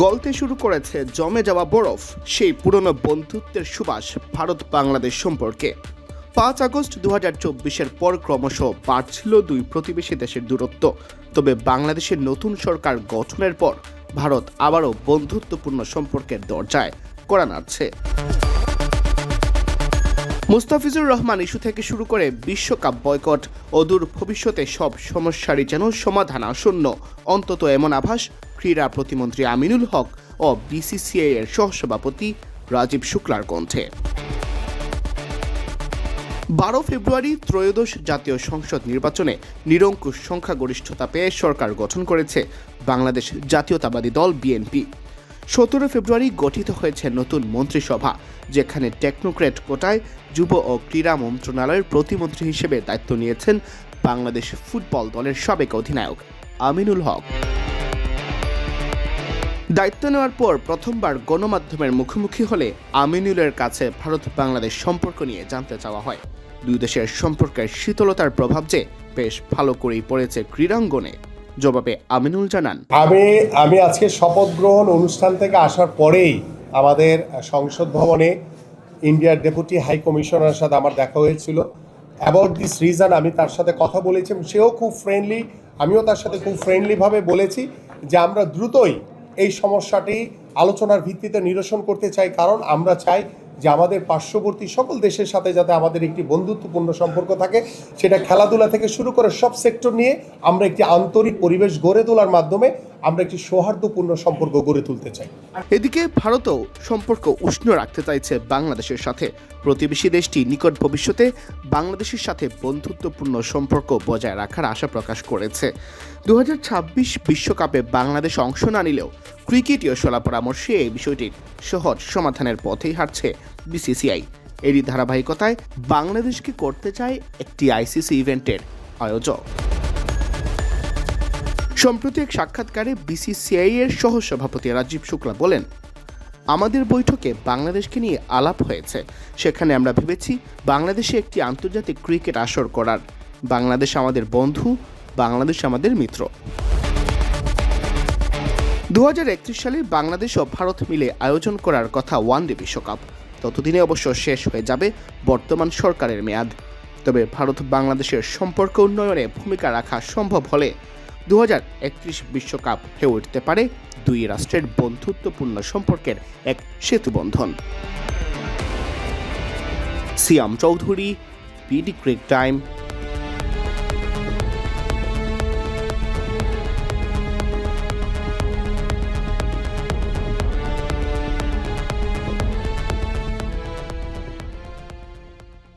গলতে শুরু করেছে জমে যাওয়া বরফ, সেই পুরনো বন্ধুত্বের সুবাস ভারত বাংলাদেশ সম্পর্কে। 5 আগস্ট 2024-এর পর ক্রমশ বাড়ছিল দুই প্রতিবেশী দেশের দূরত্ব। তবে বাংলাদেশের নতুন সরকার গঠনের পর ভারত আবারও বন্ধুত্বপূর্ণ সম্পর্কের দরজায় কড়া নাড়ছে। মুস্তাফিজুর রহমান ইস্যু থেকে শুরু করে বিশ্বকাপ বয়কট, অদূর ভবিষ্যতে সব সমস্যারই যেন সমাধান আসন্ন, অন্তত এমন আভাস ক্রীড়া প্রতিমন্ত্রী আমিনুল হক ও বিসিসিআই এর সহসভাপতি রাজীব শুক্লার কণ্ঠে। 12 ফেব্রুয়ারি ত্রয়োদশ জাতীয় সংসদ নির্বাচনে নিরঙ্কুশ সংখ্যাগরিষ্ঠতা পেয়ে সরকার গঠন করেছে বাংলাদেশ জাতীয়তাবাদী দল বিএনপি। 17 ফেব্রুয়ারি গঠিত হয়েছে নতুন মন্ত্রিসভা, যেখানে টেকনোক্র্যাট কোটায় যুব ও ক্রীড়া মন্ত্রণালয়ের প্রতিমন্ত্রী হিসেবে দায়িত্ব নিয়েছেন বাংলাদেশ ফুটবল দলের সাবেক অধিনায়ক আমিনুল হক। দায়িত্ব নেওয়ার পর প্রথমবার গণমাধ্যমের মুখোমুখি হলে আমিনুলের কাছে ভারত বাংলাদেশ সম্পর্ক নিয়ে জানতে চাওয়া হয়। দুই দেশের সম্পর্কের শীতলতার প্রভাব যে বেশ ভালো করেই পড়েছে ক্রীড়াঙ্গনে। জবাবে আমিনুল জানান, আমি আজকে শপথ গ্রহণ অনুষ্ঠান থেকে আসার পরেই আমাদের সংসদ ভবনে ইন্ডিয়ার ডেপুটি হাই কমিশনারের সাথে আমার দেখা হয়েছিল। অ্যাবাউট দিস রিজন আমি তার সাথে কথা বলেছি, সেও খুব ফ্রেন্ডলি, আমিও তার সাথে খুব ফ্রেন্ডলিভাবে বলেছি যে আমরা দ্রুতই এই সমস্যাটি আলোচনার ভিত্তিতে নিরসন করতে চাই, কারণ আমরা চাই যে আমাদের পার্শ্ববর্তী সকল দেশের সাথে যাতে আমাদের একটি বন্ধুত্বপূর্ণ সম্পর্ক থাকে, সেটা খেলাধুলা থেকে শুরু করে সব সেক্টর নিয়ে আমরা একটি আন্তরিক পরিবেশ গড়ে তোলার মাধ্যমে আমরা একটি সৌহার্দ্যপূর্ণ সম্পর্ক গড়ে তুলতে চাই। এদিকে ভারতও সম্পর্ক উষ্ণ রাখতে চাইছে বাংলাদেশের সাথে। প্রতিবেশী দেশটি নিকট ভবিষ্যতে বাংলাদেশের সাথে বন্ধুত্বপূর্ণ সম্পর্ক বজায় রাখার আশা প্রকাশ করেছে। 2026 বিশ্বকাপে বাংলাদেশ অংশ না নিলেও ক্রিকেটীয় সলা পরামর্শে এই বিষয়টির সহজ সমাধানের পথেই হাঁটছে বিসিসিআই। এরই ধারাবাহিকতায় বাংলাদেশকে করতে চায় একটি আইসিসি ইভেন্টের আয়োজক। সম্প্রতি এক সাক্ষাৎকারে বিসিসিআই এর সহসভাপতি রাজীব শুক্লা বলেন, আমাদের বৈঠকে বাংলাদেশকে নিয়ে আলাপ হয়েছে। সেখানে আমরা ভেবেছি বাংলাদেশে একটি আন্তর্জাতিক ক্রিকেট আসর করার। বাংলাদেশ আমাদের বন্ধু, বাংলাদেশ আমাদের মিত্র। 2031 সালে বাংলাদেশ ও ভারত মিলে আয়োজন করার কথা ওয়ানডে বিশ্বকাপ। ততদিনে অবশ্য শেষ হয়ে যাবে বর্তমান সরকারের মেয়াদ। তবে ভারত বাংলাদেশের সম্পর্ক উন্নয়নে ভূমিকা রাখা সম্ভব হলে 2031 বিশ্বকাপ হয়ে উঠতে পারে দুই রাষ্ট্রের বন্ধুত্বপূর্ণ সম্পর্কের এক সেতুবন্ধন। সিয়াম চৌধুরী, বিডি ক্রিক টাইম।